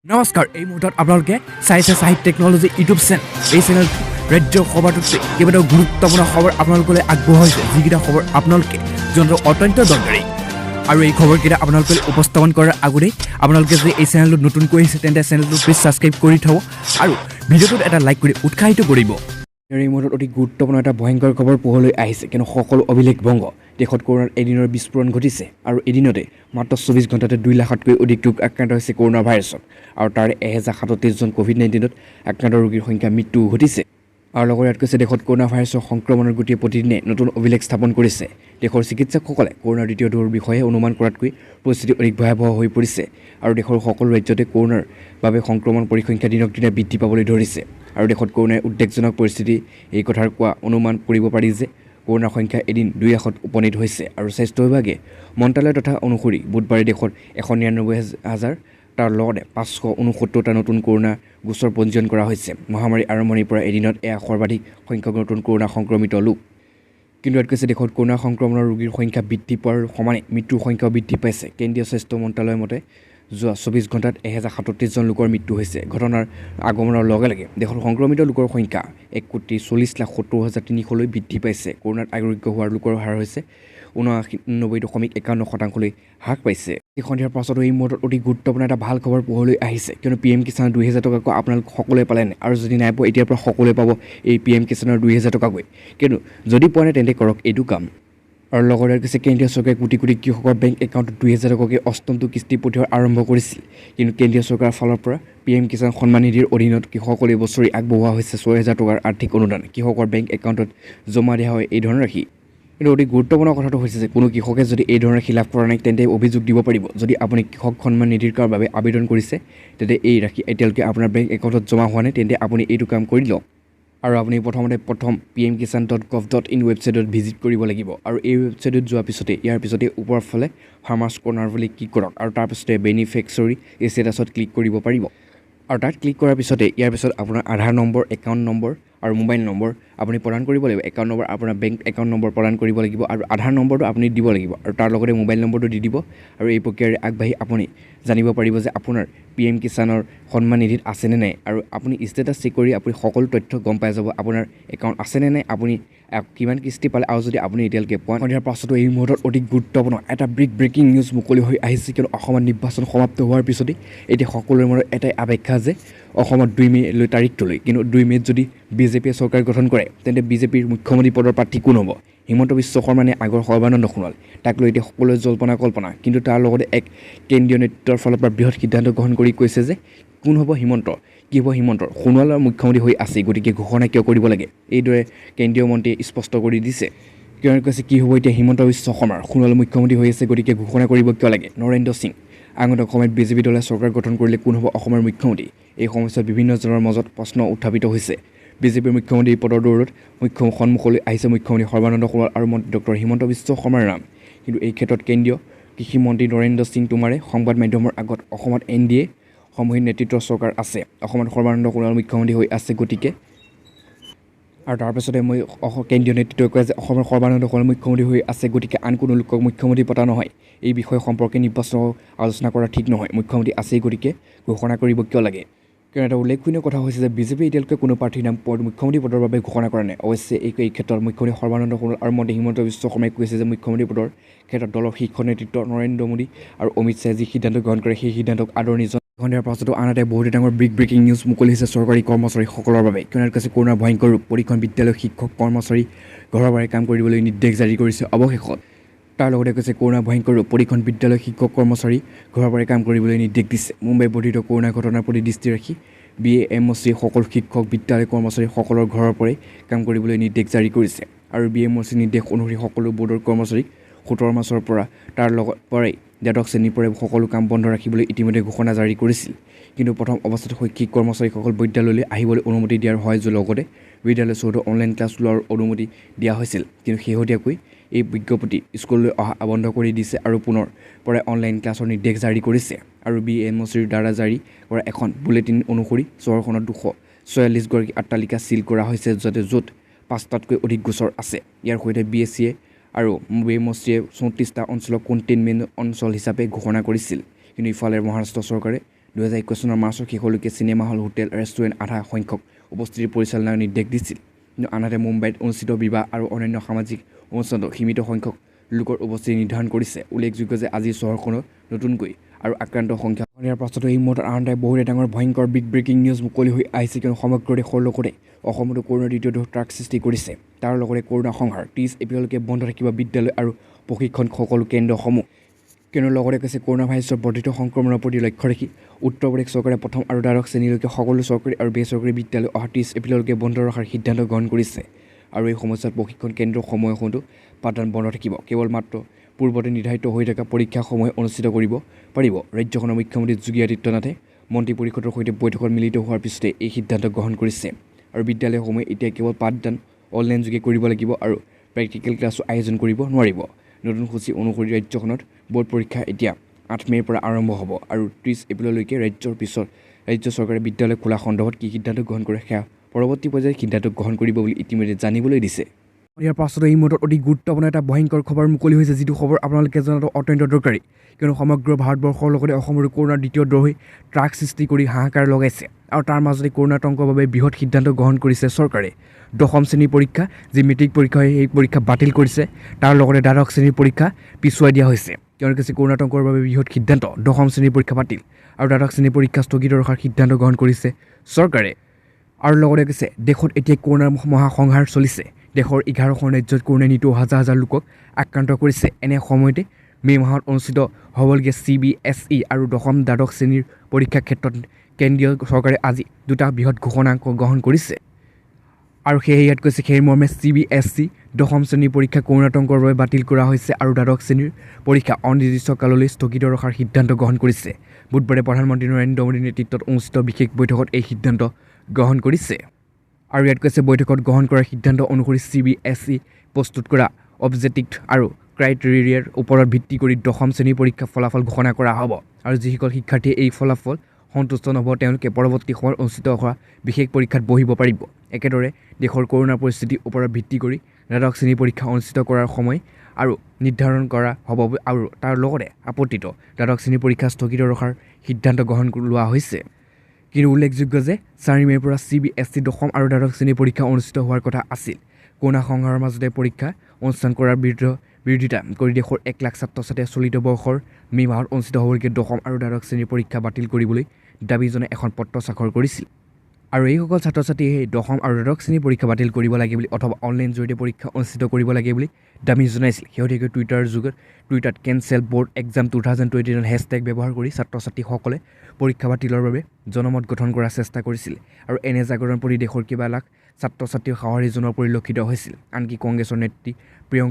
নমস্কাৰ এই মুহূৰ্তত আপোনালোকে চাইছে সাহিত্য টেকনলজি ইউটিউব চেনেল এই চেনেল ৰাজ্য সভাটোতে কেইবাটাও গুৰুত্বপূৰ্ণ খবৰ আপোনালোকলৈ আগবঢ়াইছে যিকেইটা খবৰ আপোনালোকে জনাটো অত্যন্ত দৰকাৰী আৰু এই খবৰকেইটা আপোনালোকে উপস্থাপন কৰাৰ আগতেই আপোনালোকে যদি এই চেনেলটো নতুনকৈ আহিছে তেন্তে চেনেলটো প্লিজ ছাবস্ক্ৰাইব কৰি থ'ব আৰু ভিডিঅ'টোত এটা লাইক কৰি উৎসাহিত কৰিব এই মুহূৰ্তত অতি গুৰুত্বপূৰ্ণ এটা ভয়ংকৰ খবৰ পোহৰলৈ আহিছে কিন্তু সকলো অভিলেখ ভংগ দেশত কৰোনাৰ এদিনৰ বিস্ফোৰণ ঘটিছে আৰু এদিনতে মাত্ৰ 24 ঘণ্টাতে 2 লাখতকৈ অধিক লোক আক্ৰান্ত হৈছে কৰোনা ভাইৰাছত আৰু তাৰে 1037 জন কোভিড-19ত আক্ৰান্ত ৰোগীৰ সংখ্যা মৃত্যু ঘটিছে আৰু লগতে ইয়াত কৈছে দেশত কৰোনা ভাইৰাছৰ সংক্ৰমণৰ গতিয়ে প্ৰতিদিনে নতুন অভিলেখ স্থাপন কৰিছে দেশৰ চিকিৎসকসকলে কৰোনাৰ দ্বিতীয় ঢৌৰ বিষয়ে অনুমান কৰাতকৈ পৰিস্থিতি অধিক ভয়াৱহ হৈ পৰিছে আৰু দেশৰ সকলো ৰাজ্যতে কৰোনাৰ বাবে সংক্ৰমণ পৰিসংখ্যা দিনক দিনে বৃদ্ধি পাবলৈ ধৰিছে আৰু দেশত কৰোনাৰ উদ্বেগজনক পৰিস্থিতি এই কথাৰ কোৱা অনুমান কৰিব পাৰি যে কৰোনাৰ সংখ্যা এদিন 2 লাখত উপনীত হৈছে আৰু স্বাস্থ্য বিভাগে মন্ত্ৰালয় তথা অনুসৰি বুধবাৰে দেশত 199,000 তাৰ লগতে 569টা নতুন কৰোনা গোচৰ পঞ্জীয়ন কৰা হৈছে মহামাৰী আৰম্ভণিৰ পৰা এদিনত এয়া সৰ্বাধিক সংখ্যক নতুন কৰোনা সংক্ৰমিত লোক কিন্তু ইয়াত কৈছে দেশত কৰোনা সংক্ৰমণৰ ৰোগীৰ সংখ্যা বৃদ্ধি পোৱাৰ সমানে মৃত্যুৰ সংখ্যাও বৃদ্ধি পাইছে কেন্দ্ৰীয় স্বাস্থ্য মন্ত্ৰালয়ৰ মতে যোৱা 24 ঘণ্টাত 1037 জন লোকৰ মৃত্যু হৈছে ঘটনাৰ আগমনৰ লগে লগে দেশৰ সংক্ৰমিত লোকৰ সংখ্যা 1,40,70,300লৈ বৃদ্ধি পাইছে কৰোনাত আৰোগ্য হোৱাৰ লোকৰ হাৰ হৈছে 99.51%লৈ হ্ৰাস পাইছে এই সন্ধিয়াৰ পাছতো এই মুহূৰ্তত অতি গুৰুত্বপূৰ্ণ এটা ভাল খবৰ পোহৰলৈ আহিছে কিয়নো PM কিষাণ 2,000 টকাকৈ আপোনালোক সকলোৱে পালে নাই আৰু যদি নাই পোৱা এতিয়াৰ পৰা সকলোৱে পাব এই PM কিষাণৰ 2,000 টকাকৈ কিন্তু যদি পোৱা নাই তেন্তে কৰক এইটো কাম আৰু লগতে কৈছে কেন্দ্ৰীয় চৰকাৰে কোটি কোটি কৃষকৰ বেংক একাউণ্টত 2,000 টকাকৈ অষ্টমটো কিস্তি পঠিওৱাৰ আৰম্ভ কৰিছিল কিন্তু কেন্দ্ৰীয় চৰকাৰৰ ফালৰ পৰা PM কিষাণ সন্মান নিধিৰ অধীনত কৃষকসকলে বছৰি আগবঢ়োৱা হৈছে 6,000 টকাৰ আৰ্থিক অনুদান কৃষকৰ বেংক একাউণ্টত জমা দিয়া হয় এই ধৰণৰ ৰাশি কিন্তু অতি গুৰুত্বপূৰ্ণ কথাটো হৈছে যে কোনো কৃষকে যদি এই ধৰণৰ ৰাশি লাভ কৰা নাই তেন্তে অভিযোগ দিব পাৰিব যদি আপুনি কৃষক সন্মান নিধিৰ বাবে আবেদন কৰিছে তেন্তে এই ৰাশি এতিয়ালৈকে আপোনাৰ বেংক একাউণ্টত জমা হোৱা নাই তেন্তে আপুনি এইটো কাম কৰি লওক আৰু আপুনি প্ৰথম pmkisan.gov.in ৱেবছাইটত ভিজিট কৰিব লাগিব আৰু এই ৱেবছাইটত যোৱাৰ পিছতে ইয়াৰ পিছতে ওপৰৰ ফালে ফাৰ্মাৰ্ছ কৰ্ণাৰ বুলি ক্লিক কৰক আৰু তাৰপিছতে বেনিফিচিয়াৰী ষ্টেটাছত ক্লিক কৰিব পাৰিব আৰু তাত ক্লিক কৰাৰ পিছতে ইয়াৰ পিছত আপোনাৰ আধাৰ নম্বৰ একাউণ্ট নম্বৰ আৰু মোবাইল নম্বৰ আপুনি প্ৰদান কৰিব লাগিব একাউণ্ট নম্বৰ আপোনাৰ বেংক একাউণ্ট নম্বৰ প্ৰদান কৰিব লাগিব আৰু আধাৰ নম্বৰটো আপুনি দিব লাগিব আৰু তাৰ লগতে মোবাইল নম্বৰটো দি দিব আৰু এই প্ৰক্ৰিয়াৰে আগবাঢ়ি আপুনি জানিব পাৰিব যে আপোনাৰ PM কিষাণৰ সন্মান নিধিত আছেনে নাই আৰু আপুনি ষ্টেটাছ চেক কৰি আপুনি সকলো তথ্য গম পাই যাব আপোনাৰ একাউণ্ট আছেনে নাই আপুনি কিমান কিস্তি পালে আৰু যদি আপুনি এতিয়ালৈকে পোৱা সন্ধিয়াৰ পাছতো এই মুহূৰ্তত অতি গুৰুত্বপূৰ্ণ এটা ব্ৰেকিং নিউজ মুকলি হৈ আহিছে কিয়নো অসমত নিৰ্বাচন সমাপ্ত হোৱাৰ পিছতেই এতিয়া সকলোৰে মনত এটাই আৱেক্ষা যে অসমত 2 মে'লৈ তাৰিখটোলৈ কিন্তু 2 মে'ত যদি বিজেপিয়ে চৰকাৰ গঠন কৰে তেন্তে বিজেপিৰ মুখ্যমন্ত্ৰী পদৰ প্ৰাৰ্থী কোন হ'ব হিমন্ত বিশ্ব শৰ্মানে আগৰ সৰ্বানন্দ সোণোৱাল তাক লৈ এতিয়া সকলোৱে জল্পনা কল্পনা কিন্তু তাৰ লগতে এক কেন্দ্ৰীয় নেতৃত্বৰ ফালৰ পৰা বৃহৎ সিদ্ধান্ত গ্ৰহণ কৰি কৈছে যে কোন হ'ব হিমন্ত কি হ'ব হিমন্তৰ সোণোৱালৰ মুখ্যমন্ত্ৰী হৈ আছে গতিকে ঘোষণা কিয় কৰিব লাগে এইদৰে কেন্দ্ৰীয় মন্ত্ৰীয়ে স্পষ্ট কৰি দিছে কিয়নো কৈছে কি হ'ব এতিয়া হিমন্ত বিশ্ব শৰ্মাৰ সোণোৱাল মুখ্যমন্ত্ৰী হৈ আছে গতিকে ঘোষণা কৰিব কিয় লাগে নৰেন্দ্ৰ সিং আগন্তুক সময়ত বিজেপি দলে চৰকাৰ গঠন কৰিলে কোন হ'ব অসমৰ মুখ্যমন্ত্ৰী এই সময়ছোৱাত বিভিন্নজনৰ মাজত প্ৰশ্ন উত্থাপিত হৈছে বিজেপিৰ মুখ্যমন্ত্ৰী পদৰ দৌৰত সন্মুখলৈ আহিছে মুখ্যমন্ত্ৰী সৰ্বানন্দ সোণোৱাল আৰু মন্ত্ৰী ডক্টৰ হিমন্ত বিশ্ব শৰ্মাৰ নাম কিন্তু এই ক্ষেত্ৰত কেন্দ্ৰীয় কৃষি মন্ত্ৰী নৰেন্দ্ৰ সিং টোমাৰে সংবাদ মাধ্যমৰ আগত অসমত NDA সমূহীন নেতৃত্বৰ চৰকাৰ আছে অসমত সৰ্বানন্দ সোণোৱাল মুখ্যমন্ত্ৰী হৈ আছে গতিকে আৰু তাৰপিছতে কেন্দ্ৰীয় নেতৃত্বই কয় যে অসমৰ সৰ্বানন্দ সোণোৱাল মুখ্যমন্ত্ৰী হৈ আছে গতিকে আন কোনো লোকক মুখ্যমন্ত্ৰী পতা নহয় এই বিষয় সম্পৰ্কে নিৰ্বাচনৰ আলোচনা কৰা ঠিক নহয় মুখ্যমন্ত্ৰী আছেই গতিকে ঘোষণা কৰিব কিয় লাগে কিয়নো এটা উল্লেখনীয় কথা হৈছে যে বিজেপি এতিয়ালৈকে কোনো প্ৰাৰ্থীৰ নাম মুখ্যমন্ত্ৰী পদৰ বাবে ঘোষণা কৰা নাই অৱশ্যে এই ক্ষেত্ৰত মুখ্যমন্ত্ৰী সৰ্বানন্দ সোণোৱাল আৰু মন্ত্ৰী হিমন্ত বিশ্ব শৰ্মাই কৈছে যে মুখ্যমন্ত্ৰী পদৰ ক্ষেত্ৰত দলৰ শীৰ্ষ নেতৃত্ব নৰেন্দ্ৰ মোদী আৰু অমিত শ্বাহে যি সিদ্ধান্ত গ্ৰহণ কৰে সেই সিদ্ধান্তক আদৰণি জনায় সন্ধিয়াৰ পাছতো আনহাতে বহুতো ডাঙৰ ব্ৰেকিং নিউজ মুকলি হৈছে চৰকাৰী কৰ্মচাৰীসকলৰ বাবে কিয়নো কৈছে কৰোনাৰ ভয়ংকৰ ৰূপ প্ৰতিখন বিদ্যালয়ৰ শিক্ষক কৰ্মচাৰী ঘৰৰ বাহিৰে কাম কৰিবলৈ নিৰ্দেশ জাৰি কৰিছে অৱশেষত তাৰ লগতে কৈছে কৰোনা ভয়ংকৰ ৰূপ প্ৰতিখন বিদ্যালয়ৰ শিক্ষক কৰ্মচাৰী ঘৰৰ বাহিৰে কাম কৰিবলৈ নিৰ্দেশ দিছে মুম্বাই বৰ্ধিত কৰোনা ঘটনাৰ প্ৰতি দৃষ্টি ৰাখি BAMC সকলো শিক্ষক বিদ্যালয় কৰ্মচাৰীসকলৰ ঘৰৰ পৰাই কাম কৰিবলৈ নিৰ্দেশ জাৰি কৰিছে আৰু BAMC নিৰ্দেশ অনুসৰি সকলো বৰ্ডৰ কৰ্মচাৰীক 17 মাৰ্চৰ পৰা তাৰ লগত পৰাই দ্বাদশ শ্ৰেণীৰ পৰাই সকলো কাম বন্ধ ৰাখিবলৈ ইতিমধ্যে ঘোষণা জাৰি কৰিছিল কিন্তু প্ৰথম অৱস্থাত শৈক্ষিক কৰ্মচাৰীসকল বিদ্যালয়লৈ আহিবলৈ অনুমতি দিয়াৰ হয় লগতে বিদ্যালয় চৌহদত অনলাইন ক্লাছ লোৱাৰ অনুমতি দিয়া হৈছিল কিন্তু শেহতীয়াকৈ এই বিজ্ঞপ্তি স্কুললৈ অহা বন্ধ কৰি দিছে আৰু পুনৰ পৰাই অনলাইন ক্লাছৰ নিৰ্দেশ জাৰি কৰিছে আৰু BAMCৰ দ্বাৰা জাৰি কৰা এখন বুলেটিন অনুসৰি চহৰখনত 246গৰাকী অট্টালিকা চিল কৰা হৈছে য'ত 5টাতকৈ অধিক গোচৰ আছে ইয়াৰ সৈতে BACয়ে আৰু BAMCয়ে 34টা অঞ্চলক কণ্টেইনমেণ্ট অঞ্চল হিচাপে ঘোষণা কৰিছিল কিন্তু ইফালে মহাৰাষ্ট্ৰ চৰকাৰে 2021 চনৰ মাৰ্চৰ শেষলৈকে চিনেমা হল, হোটেল, ৰেষ্টুৰেণ্ট আধা সংখ্যক উপস্থিতি পৰিচালনাৰ নিৰ্দেশ দিছিল। কিন্তু আনহাতে মুম্বাইত অনুষ্ঠিত বিবাহ আৰু অন্যান্য সামাজিক অনুষ্ঠানত সীমিত সংখ্যক লোকৰ উপস্থিতি নিৰ্ধাৰণ কৰিছে। উল্লেখযোগ্য যে আজি চহৰখনত নতুনকৈ আৰু আক্ৰান্তৰ সংখ্যা ইয়াৰ পাছতো এই মুহূৰ্তত আনহাতে বহুতে ডাঙৰ ভয়ংকৰ বিগ ব্ৰেকিং নিউজ মুকলি হৈ আহিছে। কিয়নো সমগ্ৰ দেশৰ লগতে অসমতো কৰোনাৰ দ্বিতীয় ঢৌ ট্ৰাক সৃষ্টি কৰিছে। তাৰ লগতে কৰোনা সংহাৰ 30 এপ্ৰিললৈকে বন্ধ থাকিব বিদ্যালয় আৰু প্ৰশিক্ষণ সকলো কেন্দ্ৰসমূহ। কিয়নো লগতে কৈছে কৰোনা ভাইৰাছৰ বৰ্ধিত সংক্ৰমণৰ প্ৰতি লক্ষ্য ৰাখি উত্তৰ প্ৰদেশ চৰকাৰে প্ৰথম আৰু দ্বাদশ শ্ৰেণীলৈকে সকলো চৰকাৰী আৰু বেচৰকাৰী বিদ্যালয় অহা 30 এপ্ৰিললৈকে বন্ধ ৰখাৰ সিদ্ধান্ত গ্ৰহণ কৰিছে। আৰু এই সময়ছোৱাত প্ৰশিক্ষণ কেন্দ্ৰসমূহতো পাঠদান বন্ধ থাকিব। কেৱল মাত্ৰ পূৰ্বতে নিৰ্ধাৰিত হৈ থকা পৰীক্ষাসমূহ অনুষ্ঠিত কৰিব পাৰিব। ৰাজ্যখনৰ মুখ্যমন্ত্ৰী যোগী আদিত্যনাথে মন্ত্ৰী পৰিষদৰ সৈতে বৈঠকত মিলিত হোৱাৰ পিছতে এই সিদ্ধান্ত গ্ৰহণ কৰিছে। আৰু বিদ্যালয়সমূহে এতিয়া কেৱল পাঠদান অনলাইন যোগে কৰিব লাগিব আৰু প্ৰেক্টিকেল ক্লাছো আয়োজন কৰিব নোৱাৰিব। নতুন সূচী অনুসৰি ৰাজ্যখনত বোৰ্ড পৰীক্ষা এতিয়া 8 মে'ৰ পৰা আৰম্ভ হ'ব আৰু 30 এপ্ৰিললৈকে ৰাজ্যৰ পিছত ৰাজ্য চৰকাৰে বিদ্যালয় খোলা সন্দৰ্ভত কি সিদ্ধান্ত গ্ৰহণ কৰে সেয়া পৰৱৰ্তী পৰ্যায়ত সিদ্ধান্ত গ্ৰহণ কৰিব বুলি ইতিমধ্যে জানিবলৈ দিছে। ইয়াৰ পাছতো এই মুহূৰ্তত অতি গুৰুত্বপূৰ্ণ এটা ভয়ংকৰ খবৰ মুকলি হৈছে, যিটো খবৰ আপোনালোকে জনাটো অত্যন্ত দৰকাৰী। কিয়নো সমগ্ৰ ভাৰতবৰ্ষৰ লগতে অসমৰো কৰোনাৰ দ্বিতীয় ঢৌৱে ট্ৰাক সৃষ্টি কৰি হাহাকাৰ লগাইছে। আৰু তাৰ মাজতে কৰোনা আতংকৰ বাবে বৃহৎ সিদ্ধান্ত গ্ৰহণ কৰিছে চৰকাৰে। দশম শ্ৰেণীৰ পৰীক্ষা যি মেট্ৰিক পৰীক্ষা হয় সেই পৰীক্ষা বাতিল কৰিছে। তাৰ লগতে দ্বাদশ শ্ৰেণীৰ পৰীক্ষা পিছুৱাই দিয়া হৈছে। কিয়নো কৈছে কৰোনা আতংকৰ বাবে বৃহৎ সিদ্ধান্ত, দশম শ্ৰেণীৰ পৰীক্ষা বাতিল আৰু দ্বাদশ শ্ৰেণীৰ পৰীক্ষা স্থগিত ৰখাৰ সিদ্ধান্ত গ্ৰহণ কৰিছে চৰকাৰে। আৰু লগতে কৈছে দেশত এতিয়া কৰোনাৰ মহাসংহাৰ চলিছে। দেশৰ 11খন ৰাজ্যত কৰোনাই নিতৌ হাজাৰ হাজাৰ লোকক আক্ৰান্ত কৰিছে। এনে সময়তে মে' মাহত অনুষ্ঠিত হ'বলগীয়া CBSE আৰু দশম দ্বাদশ শ্ৰেণীৰ পৰীক্ষাৰ ক্ষেত্ৰত কেন্দ্ৰীয় চৰকাৰে আজি দুটা বৃহৎ ঘোষণা গ্ৰহণ কৰিছে। আৰু সেয়ে ইয়াত কৈছে সেই মৰ্মে CBSE দশম শ্ৰেণীৰ পৰীক্ষা কৰোনা আতংকৰ বাবে বাতিল কৰা হৈছে আৰু দ্বাদশ শ্ৰেণীৰ পৰীক্ষা অনিৰ্দিষ্ট কাললৈ স্থগিত ৰখাৰ সিদ্ধান্ত গ্ৰহণ কৰিছে। বুধবাৰে প্ৰধানমন্ত্ৰী নৰেন্দ্ৰ মোদীৰ নেতৃত্বত অনুষ্ঠিত বিশেষ বৈঠকত এই সিদ্ধান্ত গ্ৰহণ কৰিছে। আৰু ইয়াত কৈছে বৈঠকত গ্ৰহণ কৰা সিদ্ধান্ত অনুসৰি CBSE প্ৰস্তুত কৰা অবজেক্টিভ আৰু ক্ৰাইটেৰিয়াৰ ওপৰত ভিত্তি কৰি দশম শ্ৰেণীৰ পৰীক্ষা ফলাফল ঘোষণা কৰা হ'ব। আৰু যিসকল শিক্ষাৰ্থীয়ে এই ফলাফল সন্তুষ্ট নহ'ব তেওঁলোকে পৰৱৰ্তী সময়ত অনুষ্ঠিত হোৱা বিশেষ পৰীক্ষাত বহিব পাৰিব। একেদৰে দেশৰ কৰোনাৰ পৰিস্থিতিৰ ওপৰত ভিত্তি কৰি দ্বাদশ শ্ৰেণীৰ পৰীক্ষা অনুষ্ঠিত কৰাৰ সময় আৰু নিৰ্ধাৰণ কৰা হ'ব আৰু তাৰ লগতে আপত্তিত দ্বাদশ শ্ৰেণীৰ পৰীক্ষা স্থগিত ৰখাৰ সিদ্ধান্ত গ্ৰহণ লোৱা হৈছে। কিন্তু উল্লেখযোগ্য যে 4 মে'ৰ পৰা CBSE দশম আৰু দ্বাদশ শ্ৰেণীৰ পৰীক্ষা অনুষ্ঠিত হোৱাৰ কথা আছিল। কৰোনা সংহাৰৰ মাজতে পৰীক্ষা অনুষ্ঠান কৰাৰ বিৰোধিতা কৰি দেশৰ 1 লাখ ছাত্ৰ ছাত্ৰীয়ে চলিত বৰ্ষৰ মে' মাহত অনুষ্ঠিত হ'বলগীয়া দশম আৰু দ্বাদশ শ্ৰেণীৰ পৰীক্ষা বাতিল কৰিবলৈ দাবী জনাই এখন পত্ৰ স্বাক্ষৰ কৰিছিল। আৰু এইসকল ছাত্ৰ ছাত্ৰীয়ে দশম আৰু দ্বাদশ শ্ৰেণীৰ পৰীক্ষা বাতিল কৰিব লাগে বুলি অথবা অনলাইন জৰিয়তে পৰীক্ষা অনুষ্ঠিত কৰিব লাগে বুলি দাবী জনাইছিল। শেহতীয়াকৈ টুইটাৰত কেনচেল বৰ্ড এক্সাম 2021 হেছটেগ ব্যৱহাৰ কৰি ছাত্ৰ ছাত্ৰীসকলে পৰীক্ষা বাতিলৰ বাবে জনমত গঠন কৰাৰ চেষ্টা কৰিছিল। আৰু এনে জাগৰণৰ প্ৰতি দেশৰ কেইবা লাখ ছাত্ৰ ছাত্ৰীৰ সাহসী জনোৱা পৰিলক্ষিত হৈছিল। আনকি কংগ্ৰেছৰ নেত্ৰী প্ৰিয়ংকা